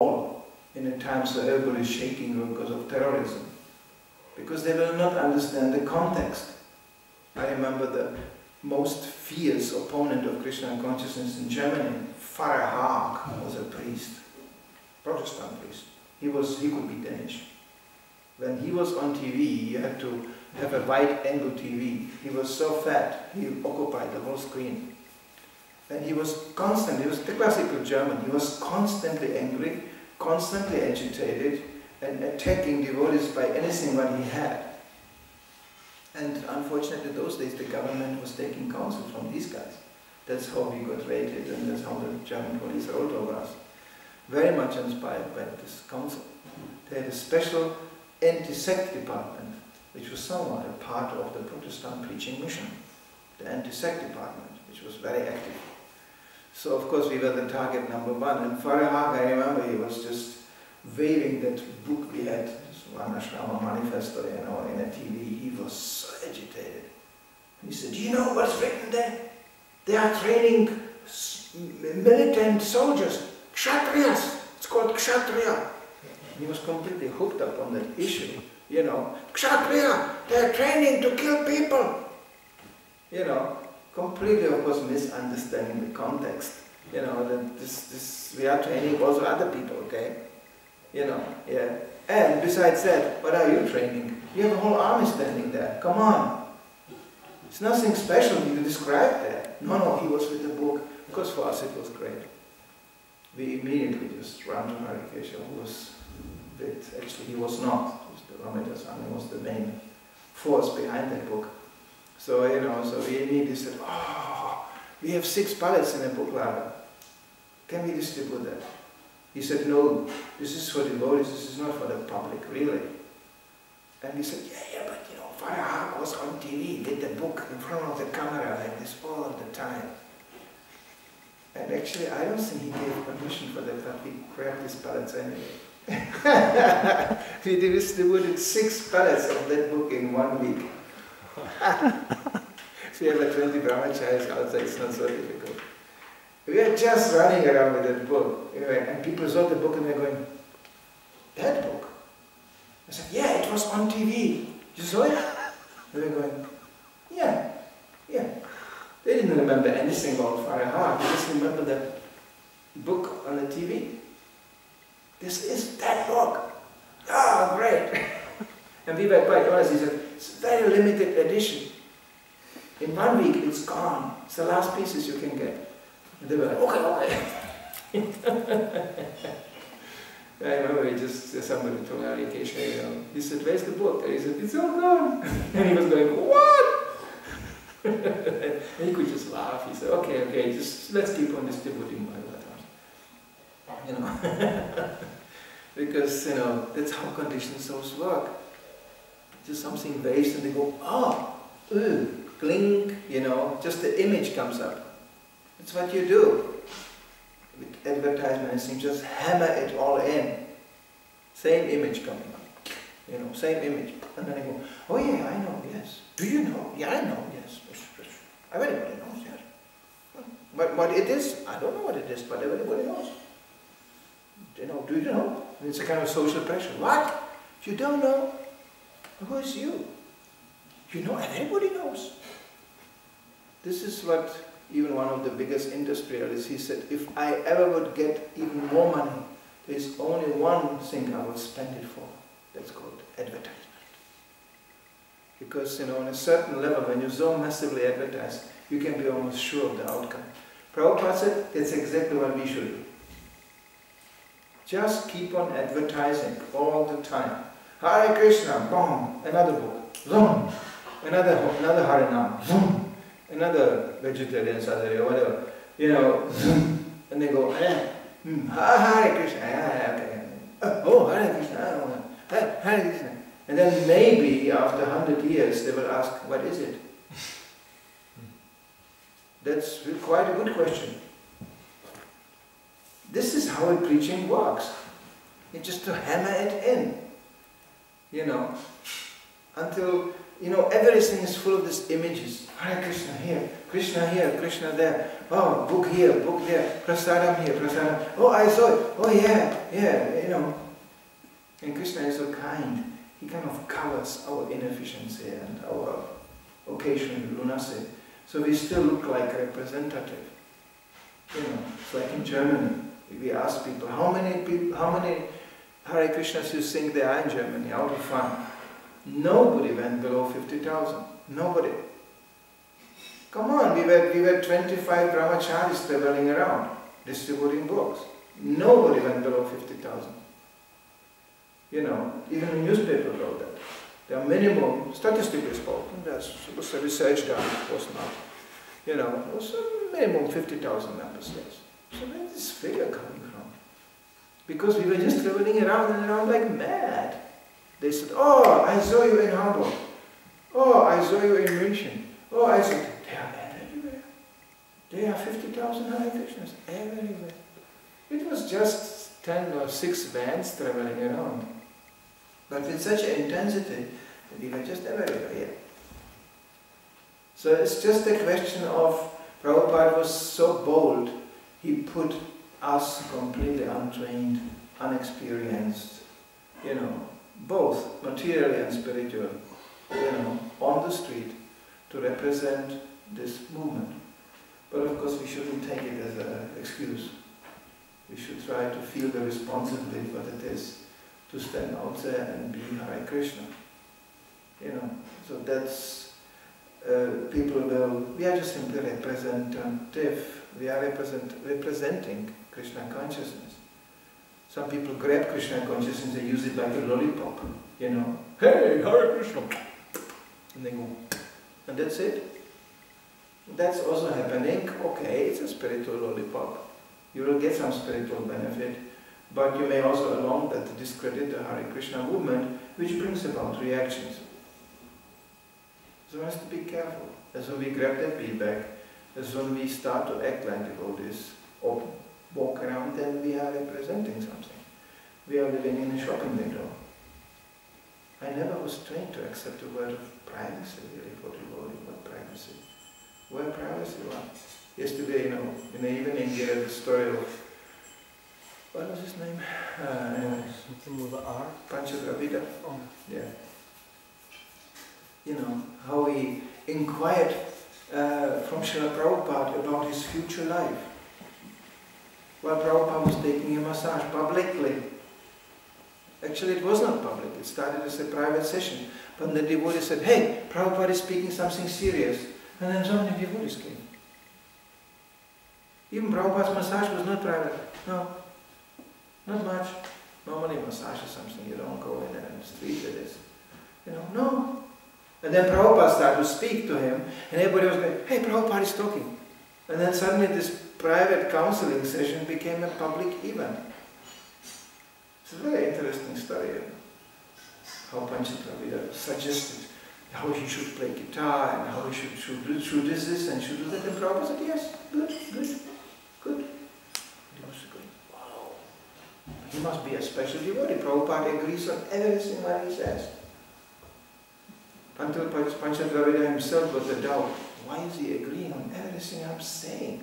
in a time so everybody is shaking because of terrorism. Because they will not understand the context. I remember the most fierce opponent of Krishna consciousness in Germany, Pfarrer Haag, was a priest, Protestant priest. He could be Danish. When he was on TV, you had to have a wide-angle TV. He was so fat, he occupied the whole screen. And he was constantly, he was the classical German, he was constantly angry, constantly agitated, and attacking devotees by anything what he had. And unfortunately, those days the government was taking counsel from these guys. That's how we got raided, and that's how the German police wrote over us. Very much inspired by this council. They had a special anti-sect department, which was somewhat a part of the Protestant preaching mission. The anti-sect department, which was very active. So of course we were the target number one. And Pfarrer Haag, I remember, he was just waving that book we had, this Varnashrama Manifesto, you know, in a TV. He was so agitated. He said, "Do you know what's written there? They are training militant soldiers, kshatriyas. It's called kshatriya." He was completely hooked up on that issue. You know, kshatriya, they're training to kill people. You know, completely, of course, misunderstanding the context. You know, that we are training also other people, okay? You know, yeah. And besides that, what are you training? You have a whole army standing there. Come on. It's nothing special you can describe there. No, he was with the book. Of course, for us it was great. We immediately just ran to Harikesha, who was with, actually he was not. It was the Ramita-san, was the main force behind that book. So, you know, so we immediately said, "Oh, we have 6 pallets in a book ladder. Can we distribute that?" He said, "No, this is for devotees, this is not for the public, really." And we said, yeah, but you know, Pfarrer Haag was on TV, did the book in front of the camera like this all the time. And actually, I don't think he gave permission for that, but we grabbed these pallets anyway. We distributed 6 pallets of that book in 1 week. So we have like 20 brahmacharis outside, it's not so difficult. We are just running around with that book, you know, and people saw the book and they're going, "That book?" I said, "Yeah, it was on TV. You saw it?" And they're going, yeah. They didn't remember anything about Pfarrer Haag, they just remember that book on the TV. "This is that book." "Oh, great." And we were quite honest, he said, "It's a very limited edition. In 1 week it's gone. It's the last pieces you can get." And they were like, okay. I remember somebody told Harikesha, you know, he said, "Where's the book?" And he said, "It's all gone." And he was going, "What?" And he could just laugh. He said, okay, just let's keep on distributing my letters. You know, because, you know, that's how conditioned souls work. Just something waves and they go, "Oh, clink," you know, just the image comes up. That's what you do with advertisements. You just hammer it all in. Same image coming up. You know, same image. And then I go, "Oh yeah, I know, yes. Do you know? Yeah, I know, yes. Everybody knows, yes. But what it is, I don't know what it is, but everybody knows. You know, do you know?" It's a kind of social pressure. "What? You don't know? Who is you? You know, and everybody knows." This is what even one of the biggest industrialists, he said, "If I ever would get even more money, there's only one thing I would spend it for. That's called advertisement." Because, you know, on a certain level, when you so massively advertise, you can be almost sure of the outcome. Prabhupada said, that's exactly what we should do. Just keep on advertising all the time. Hare Krishna, boom, another book, zoom, another Harinam, zoom, another vegetarian sadhya, or whatever, you know, zoom, and they go, Hare Krishna, okay. Oh, Hare Krishna, Hare Krishna. And then maybe after 100 years they will ask, what is it? That's quite a good question. This is how preaching works. It's just to hammer it in, you know, until you know, everything is full of these images. Hare Krishna here, Krishna there. Oh, book here, book there. Prasadam here, prasadam. Oh, I saw it. Oh, yeah, you know. And Krishna is so kind. He kind of covers our inefficiency and our occasional lunacy. So we still look like representative. You know, it's like in Germany. We ask people, how many Hare Krishnas you think there are in Germany, out of fun? Nobody went below 50,000. Nobody. Come on, we were 25 brahmacharis traveling around, distributing books. Nobody went below 50,000. You know, even the newspaper wrote that. There are minimum, statistically spoken, there was a research done, it was not. You know, it was a minimum 50,000 member states. So where is this figure coming from? Because we were just traveling around and around like mad. They said, oh, I saw you in Hamburg. Oh, I saw you in München. Oh, I saw, they are everywhere. There are 50,000 Hare Krishnas everywhere. It was just 10 or 6 vans traveling around. But with such an intensity, that we were just everywhere here. So it's just a question of, Prabhupada was so bold, he put us completely untrained, unexperienced, you know, both materially and spiritually, you know, on the street to represent this movement. But of course we shouldn't take it as an excuse. We should try to feel the responsibility what it is to stand out there and be Hare Krishna. You know, so that's, people will, we are just simply representative, we are representing Krishna consciousness. Some people grab Krishna consciousness, they use it like a lollipop, you know. Hey, Hare Krishna! And they go, and that's it. That's also happening. Okay, it's a spiritual lollipop. You will get some spiritual benefit, but you may also along that discredit the Hare Krishna movement, which brings about reactions. So one has to be careful. As when we grab that feedback, as when we start to act like devotees, or walk around, then we are representing something. We are living in a shopping window. I never was trained to accept the word of privacy, really, for devotee. What privacy? Where privacy was? Yesterday, you know, in the evening, we had the story of, what was his name? Something with the R? Panchadravida. Oh. Yeah. You know, how he inquired from Srila Prabhupada about his future life. While Prabhupada was taking a massage publicly. Actually, it was not public, it started as a private session. But the devotee said, hey, Prabhupada is speaking something serious. And then so many devotees came. Even Prabhupada's massage was not private. No, not much. Normally massage is something you don't go in and street it is. You know, no. And then Prabhupada started to speak to him, and everybody was going, hey, Prabhupada is talking. And then suddenly this private counseling session became a public event. It's a very interesting story. How Panchadravida suggested how he should play guitar and how he should do this and should do that. And Prabhupada said, yes, good. And he was going, wow, he must be a special devotee. Prabhupada agrees on everything that he says. Until Panchadravida himself got the doubt, why is he agreeing on everything I'm saying?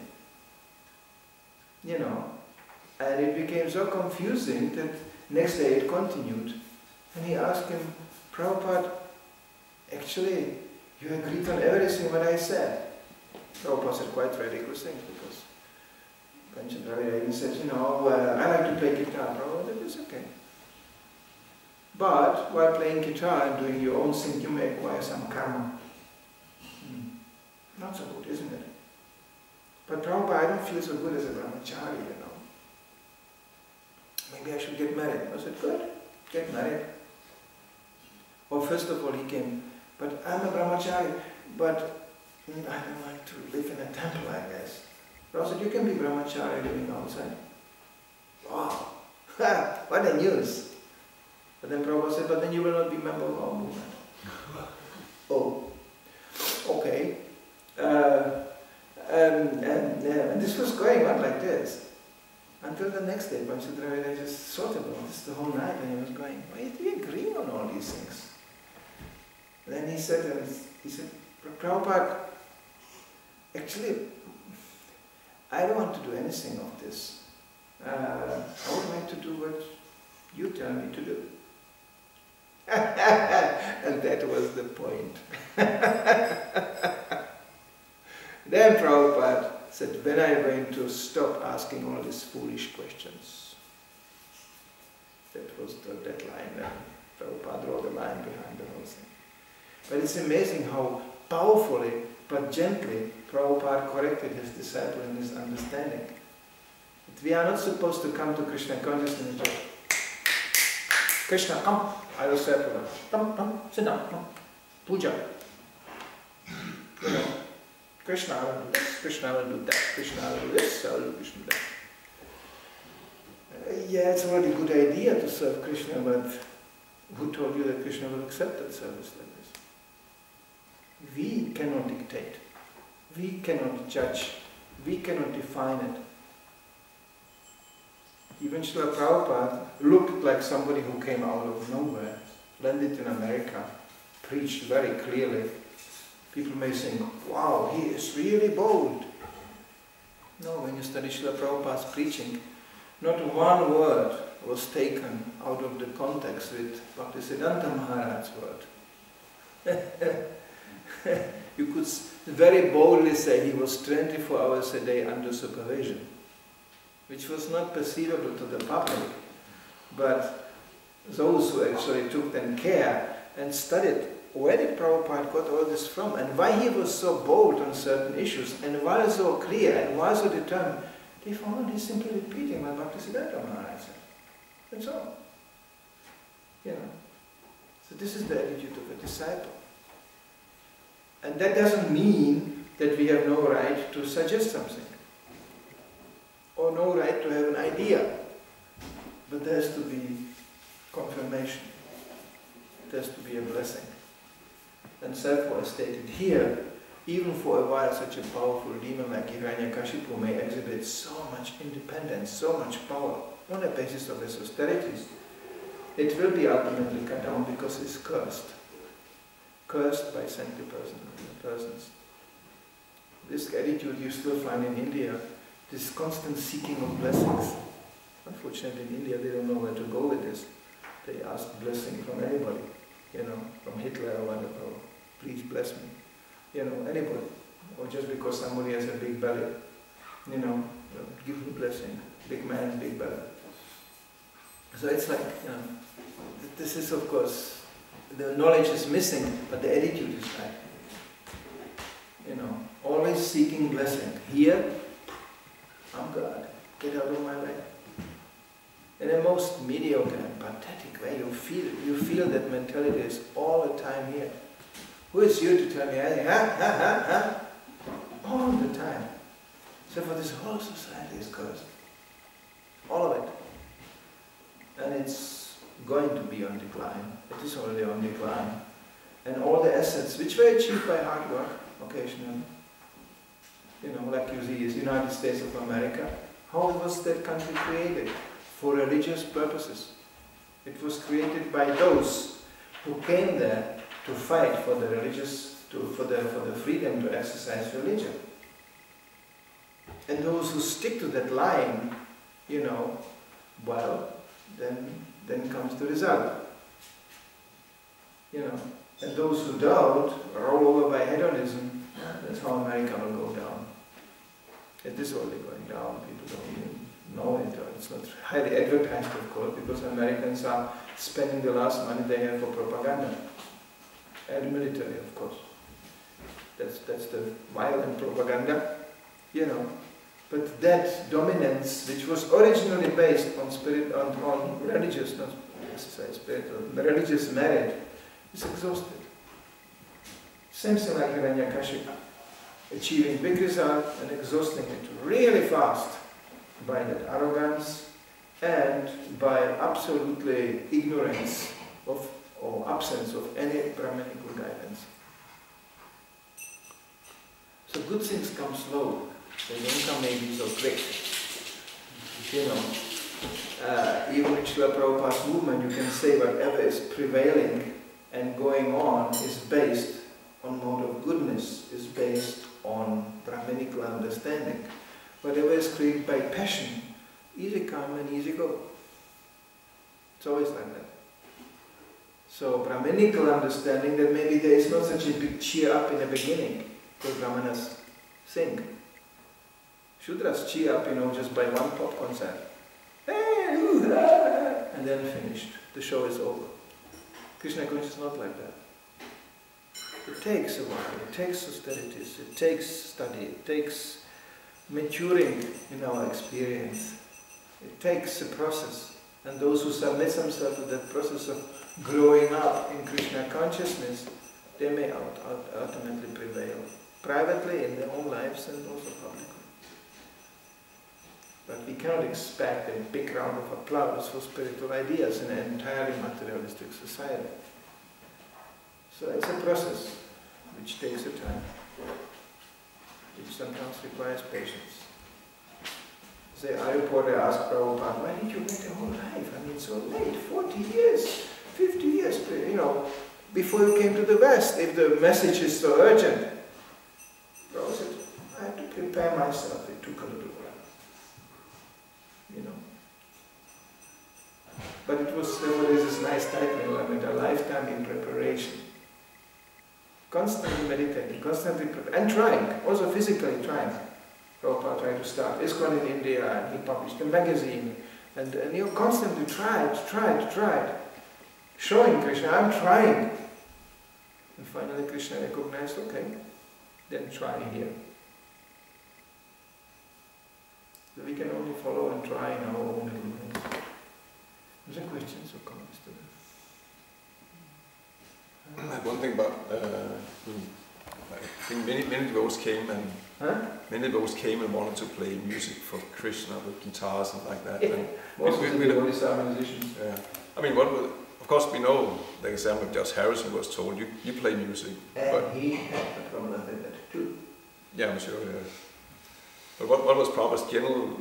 You know, and it became so confusing that next day it continued. And he asked him, Prabhupada, actually, you agreed on everything what I said. Prabhupada said quite ridiculous things because Panchadravida even said, you know, I like to play guitar. Prabhupada said, it's okay. But while playing guitar and doing your own thing, you may acquire some karma. Not so good, isn't it? But Prabhupada, I don't feel so good as a brahmachari, you know. Maybe I should get married. I said, good, get married. Or first of all he came, but I'm a brahmachari, but I don't like to live in a temple, I guess. Prabhupada said, you can be brahmachari living outside. Wow, what a news. But then Prabhupada said, but then you will not be member of our movement. Oh, okay. And this was going on like this. Until the next day, Panchadravida just thought about this the whole night and he was going, why are we agreeing on all these things? Then he said, Prabhupada, actually, I don't want to do anything of this. I would like to do what you tell me to do. And that was the point. Then Prabhupada said, when are you going to stop asking all these foolish questions? That was the deadline. And Prabhupada drew the line behind the whole thing. But it's amazing how powerfully but gently Prabhupada corrected his disciple in his understanding. That we are not supposed to come to Krishna consciousness and just, Krishna, come, I will say to them, come, sit down, come, puja. You know, Krishna, I will do this, Krishna, I will do that, Krishna, I will do this, I will do Krishna that. Yeah, it's a really good idea to serve Krishna, but who told you that Krishna will accept that service like this? We cannot dictate, we cannot judge, we cannot define it. Even Srila Prabhupada looked like somebody who came out of nowhere, landed in America, preached very clearly. People may think, wow, he is really bold. No, when you study Srila Prabhupada's preaching, not one word was taken out of the context with Bhaktisiddhanta Maharaj's word. You could very boldly say he was 24 hours a day under supervision, which was not perceivable to the public, but those who actually took then care and studied where did Prabhupada got all this from, and why he was so bold on certain issues, and why so clear, and why so determined, they found he simply repeating what Bhaktisiddhanta Maharaj said. That's all. You know. So this is the attitude of a disciple. And that doesn't mean that we have no right to suggest something, or no right to have an idea, but there has to be confirmation, there has to be a blessing. And therefore, as stated here, even for a while such a powerful demon like Hiranyakashipu may exhibit so much independence, so much power, on the basis of his austerities, it will be ultimately cut down because it's cursed. Cursed by saintly persons. This attitude you still find in India, this constant seeking of blessings. Unfortunately in India they don't know where to go with this. They ask blessing from anybody, you know, from Hitler or whatever, oh, please bless me. You know, anybody. Or just because somebody has a big belly, you know, give me blessing. Big man, big belly. So it's like, you know, this is of course, the knowledge is missing, but the attitude is right. You know, always seeking blessing. Here, I'm God, get out of my way. In a most mediocre and pathetic way, you feel that mentality is all the time here. Who is you to tell me anything? All the time. So for this whole society is cursed. All of it. And it's going to be on decline. It is already on decline. And all the assets, which were achieved by hard work, occasionally, you know, like you see, is United States of America. How was that country created? For religious purposes. It was created by those who came there to fight for the religious, for the freedom to exercise religion. And those who stick to that line, you know, well, then comes the result. You know, and those who don't roll over by hedonism. That's how America will go down. It is already going down. People don't even know it. It's not highly advertised, of course, because Americans are spending the last money they have for propaganda and military, of course. That's the violent propaganda, you know. But that dominance, which was originally based on on religious, not necessarily spiritual, religious merit, is exhausted. Same thing like Hiranyakashipu, achieving big result and exhausting it really fast by that arrogance and by absolutely ignorance of or absence of any Brahmanical guidance. So good things come slow. They don't come maybe so quick. You know, even in Srila Prabhupada's movement, you can say whatever is prevailing and going on is based on mode of goodness, is based on Brahminical understanding. Whatever is created by passion, easy come and easy go. It's always like that. So Brahminical understanding that maybe there is not such a big cheer up in the beginning, because Brahmanas sing. Shudras cheer up, just by one pop concert. And then finished. The show is over. Krishna consciousness is not like that. It takes a while, it takes austerities, it takes study, it takes maturing in our experience. It takes a process. And those who submit themselves to that process of growing up in Krishna consciousness, they may ultimately prevail. Privately, in their own lives, and also publicly. But we cannot expect a big round of applause for spiritual ideas in an entirely materialistic society. So it's a process which takes a time, which sometimes requires patience. Say, a reporter asked Prabhupada, why did you wait a whole life? I mean, so late, 40 years, 50 years, before you came to the West, if the message is so urgent. Prabhupada said, I had to prepare myself, it took a little while. But it was, there is this nice title, a lifetime in preparation. Constantly meditating, constantly preparing, and trying, also physically trying. Prabhupada tried to start ISKCON in India, and he published a magazine, and constantly tried, showing Krishna, I'm trying. And finally Krishna recognized, okay, then try here. So we can only follow and try in our own ways. Is there questions or comments to that? One thing about, I think many devotees came and wanted to play music for Krishna with guitars and like that. Yeah. Most of the devotees are musicians. Yeah. I mean, of course we know the example of Josh Harrison was told, you play music. And but he had a problem with that too. Yeah, I'm sure. Yeah. But what was Prabhupada's general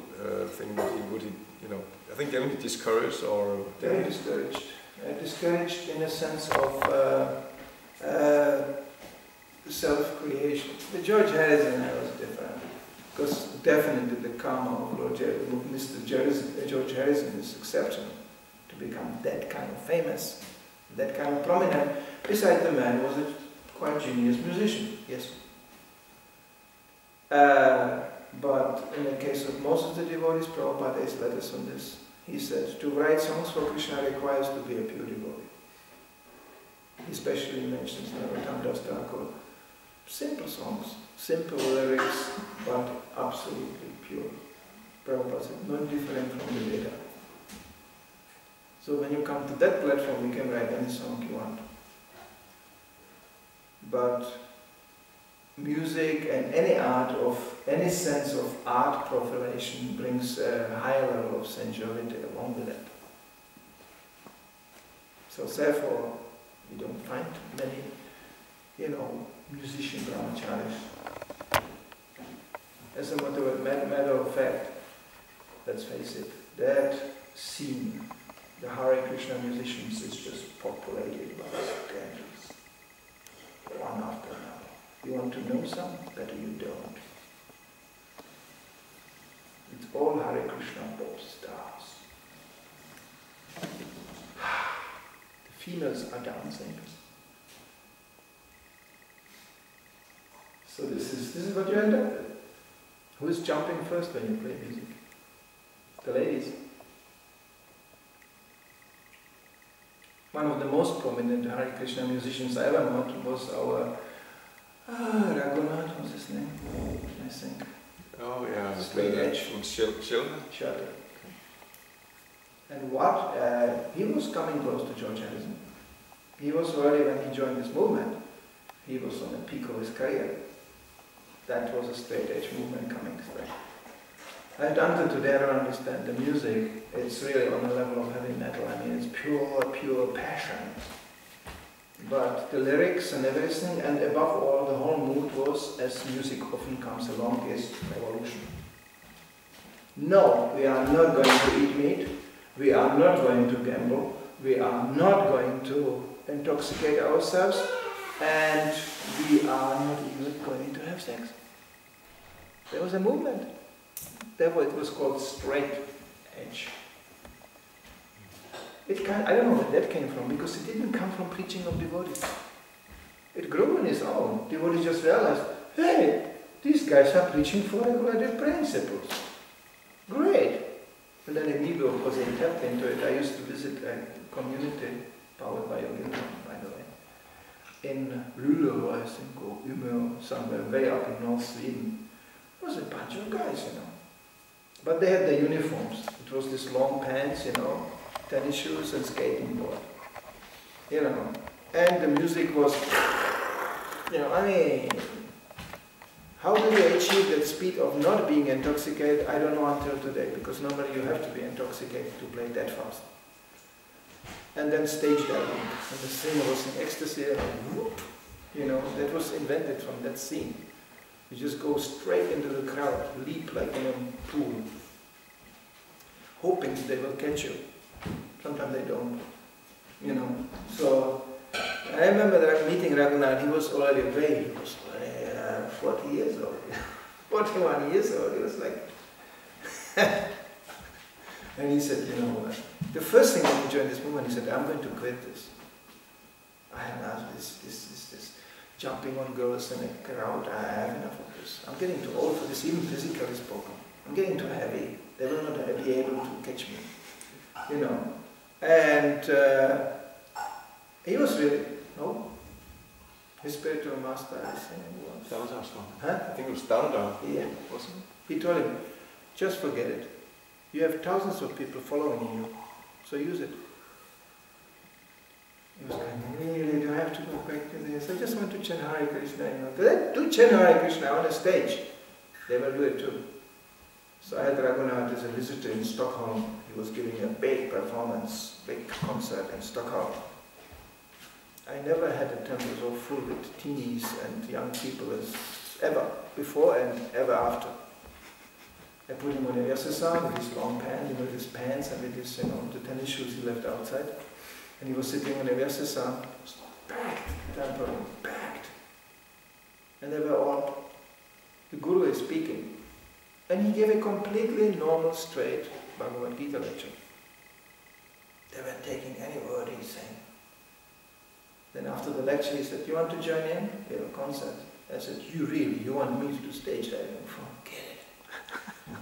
thing? Would he, I think generally discouraged or... Very discouraged. Discouraged in a sense of self-creation. The George Harrison was different. Because definitely the karma of Mr. George Harrison is exceptional. To become that kind of famous, that kind of prominent. Besides, the man was a quite genius musician, yes. But in the case of most of the devotees, Prabhupada has letters on this. He said, to write songs for Krishna requires to be a pure devotee. He especially mentions Narottam Das Thakur. Simple songs, simple lyrics, but absolutely pure. Prabhupada said, no different from the Veda. So when you come to that platform, you can write any song you want. But music and any sense of art profilation brings a higher level of sensuality along with it. So therefore, we don't find many, musician brahmacharis. As a matter of fact, let's face it, that scene, the Hare Krishna musicians, is just populated by scandals, one after another. You want to know some? Better you don't. It's all Hare Krishna pop stars. The females are dancing. So this is what you end up with. Who is jumping first when you play music? The ladies. One of the most prominent Hare Krishna musicians I ever met was our Raghunath, what's his name? I think. Oh yeah, Straight edge. From Shelter. Shelter. And what? He was coming close to George Harrison. He was already, when he joined this movement, he was on the peak of his career. That was a straight edge movement coming straight. Until today I don't understand the music. It's really on the level of heavy metal. I mean, it's pure passion. But the lyrics and everything, and above all, the whole mood was, as music often comes along, is revolution. No, we are not going to eat meat. We are not going to gamble. we are not going to intoxicate ourselves, and we are not even going to have sex. There was a movement. Therefore it was called straight edge. I don't know where that came from, because it didn't come from preaching of devotees. It grew on its own. Devotees just realized, hey, these guys are preaching for regulated principles. Great. And then immediately, of course, they tapped into it. I used to visit a community powered by Yoga, by the way, in Luleå, I think, or Umeå, somewhere way up in North Sweden. It was a bunch of guys, you know. But they had their uniforms. It was this long pants, you know, tennis shoes and skating board. You know. And the music was, you know, I mean, how do they achieve that speed of not being intoxicated? I don't know until today, because normally you have to be intoxicated to play that fast. And then stage diving, and the singer was in ecstasy, and whoop, you know, that was invented from that scene. You just go straight into the crowd, leap like in a pool, hoping they will catch you. Sometimes they don't, you know. So I remember that meeting Raghunath. He was already way, he was 40 years old, 41 years old. He was like, and he said, you know, the first thing when he joined this movement, he said, I'm going to quit this. I have enough of this jumping on girls in a crowd. I have enough of this. I'm getting too old for this, even physically spoken. I'm getting too heavy. They will not be able to catch me, you know. And he was really, no, his spiritual master, I think it was. Huh? I think it was Dalda. Yeah. Wasn't it? He told him, just forget it. You have thousands of people following you, so use it. He was going, really, do I have to go back to this? I just want to chant Hare Krishna. You know. They do chant Hare Krishna on a stage. They will do it too. So I had Raghunath as a visitor in Stockholm. He was giving a big performance, big concert in Stockholm. I never had a temple so full with teenies and young people as ever, before and ever after. I put him on a Vyasasana with his long pants, with his pants and with his, you know, the tennis shoes he left outside. And he was sitting on a Vyasasana, packed, the temple was packed. And they were all, the Guru is speaking. And he gave a completely normal, straight Bhagavad Gita lecture. They weren't taking any word he's saying. Then after the lecture he said, you want to join in? We have a concert. I said, you want me to do stage diving? Forget it.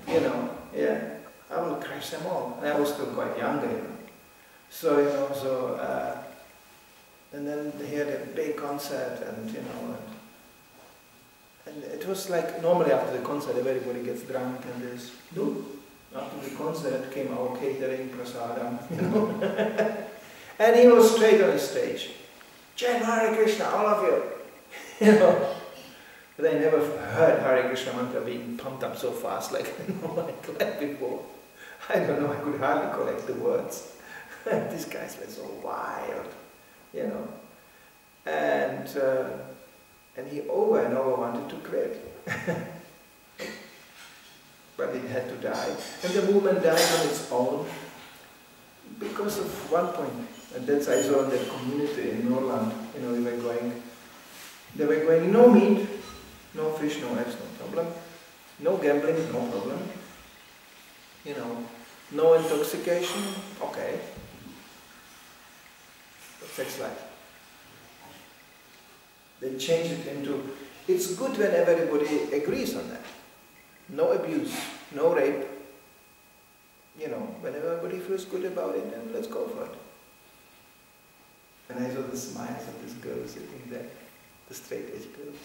You know, yeah, I will crash them all. And I was still quite younger, you know. So, you know, and then he had a big concert, and, you know, and it was like, normally after the concert everybody gets drunk and there's, no, after the concert came our catering, prasadam, you know. And he was straight on the stage. Chant Hare Krishna, all of you. You know. But I never heard Hare Krishna mantra being pumped up so fast like, you know, like before. I don't know, I could hardly collect the words. These guys were so wild, you know. And he over and over wanted to quit. But it had to die. And the movement died on its own because of one point. And that's I saw in that community in Norland. You know, they were going, no meat, no fish, no eggs, no problem. No gambling, no problem. You know, no intoxication, okay. But sex life. They changed it into, it's good when everybody agrees on that. No abuse, no rape. You know, when everybody feels good about it, then let's go for it. And I saw the smiles of these girls sitting there, the straight-edge girls.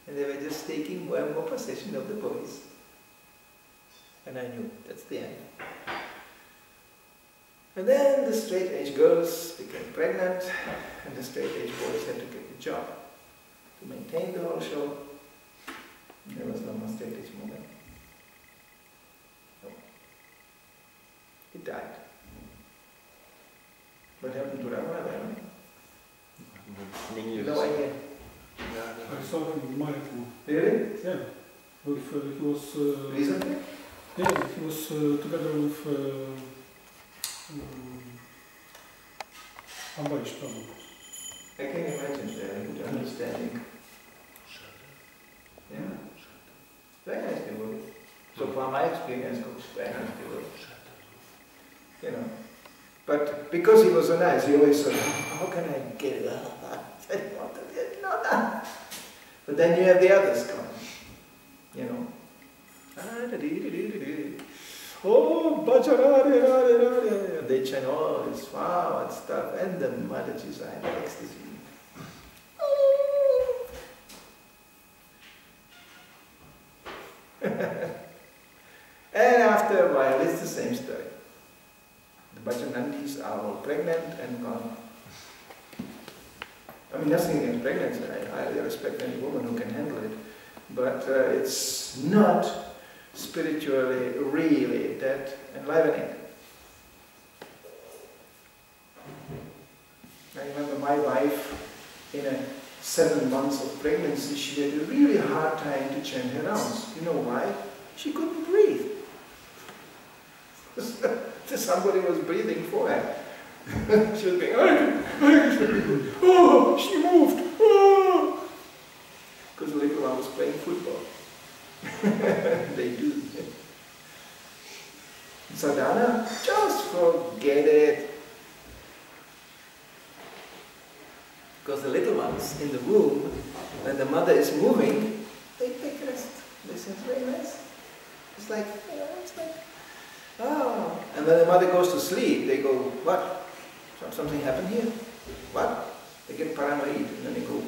And they were just taking more and more possession of the boys. And I knew, that's the end. And then the straight-edge girls became pregnant, and the straight-edge boys had to get the job to maintain the whole show. There was no more straight-edge movement. No. It died. What happened to Raghunath? Many years. No idea. Yeah. I saw him in Mariupol. Really? Yeah. With, he was... Recently? Yeah, he was together with Abba is tanult. I can imagine the good understanding. Yeah. Very nice devotee. So from my experience, it's very nice devotee. You know. But because he was so nice, he always said, how can I get it? I said, not that. But then you have the others come. You know. Oh, bhajan, they chant all this wow and stuff, and the Mataji's are in ecstasy. And after a while, it's the same story. The Bhajanandis are all pregnant and gone. I mean, nothing against pregnancy. I highly respect any woman who can handle it. But it's not spiritually really that enlivening. I remember my wife, in 7 months of pregnancy, she had a really hard time to chant her rounds. You know why? She couldn't breathe. Somebody was breathing for her. She was going, oh, she moved, oh. Because the little one was playing football. They do. Sadhana, just forget it. Because the little ones in the womb, when the mother is moving, they take rest. They say, it's very nice. It's like, you know, it's like, oh. And when the mother goes to sleep, they go, what? Something happened here? What? They get paranoid, and then they go,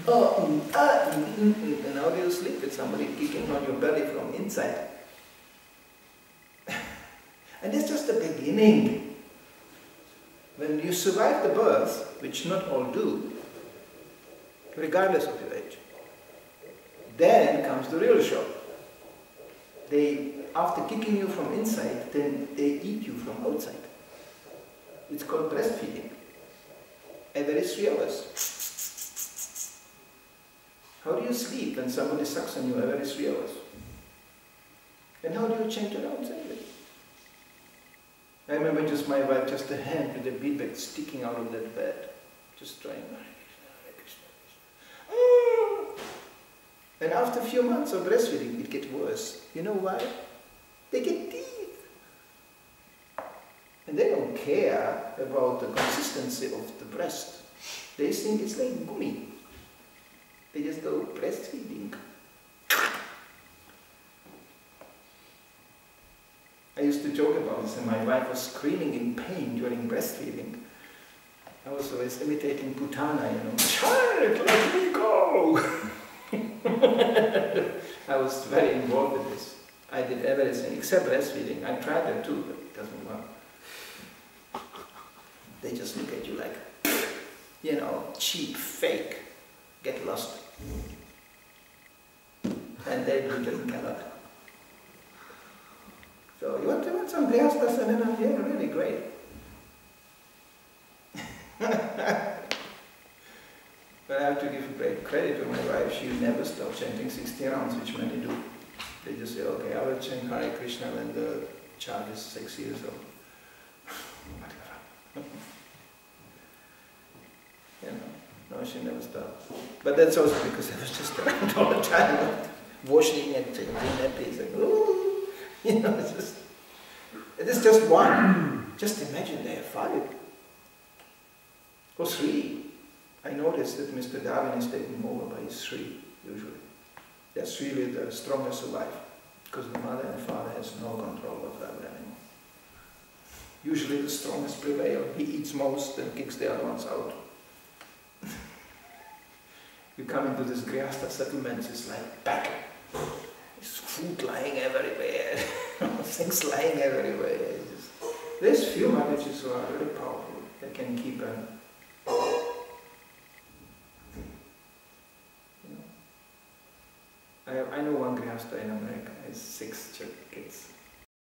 and how do you sleep with somebody kicking on your belly from inside? And it's just the beginning. When you survive the birth, which not all do, regardless of your age, then comes the real shock. They, after kicking you from inside, then they eat you from outside. It's called breastfeeding. Every 3 hours. How do you sleep when somebody sucks on you every 3 hours? And how do you change around anyway? I remember just my wife, just a hand with a bead bag sticking out of that bed, just trying. And after a few months of breastfeeding, it gets worse. You know why? They get teeth. And they don't care about the consistency of the breast. They think it's like gummy. They just go breastfeeding. I used to joke about this, and my wife was screaming in pain during breastfeeding. I was always imitating Putana, you know, child, let me go! I was very involved with this. I did everything except breastfeeding. I tried that too, but it doesn't work. They just look at you like, you know, cheap, fake, get lost. And they do them cannot. So you want some grihasthas, and then yeah, really great. But I have to give great credit to my wife. She never stopped chanting 60 rounds, which many do. They just say, okay, I will chant Hare Krishna when the child is 6 years old. Whatever. You know, no, she never stopped. But that's also because I was just around all the time, washing and changing nappies and ooh, you know, it is just one. Just imagine there are 5 or 3. I noticed that Mr. Darwin is taken over by 3 usually. That's really the strongest survive, because the mother and father has no control whatsoever anymore. Usually the strongest prevail. He eats most and kicks the other ones out. You come into this Grihastha settlements, it's like battle. There's food lying everywhere, things lying everywhere. There's few Mataji's who are really powerful. They can keep a I know one Grihastha in America, he has 6 kids.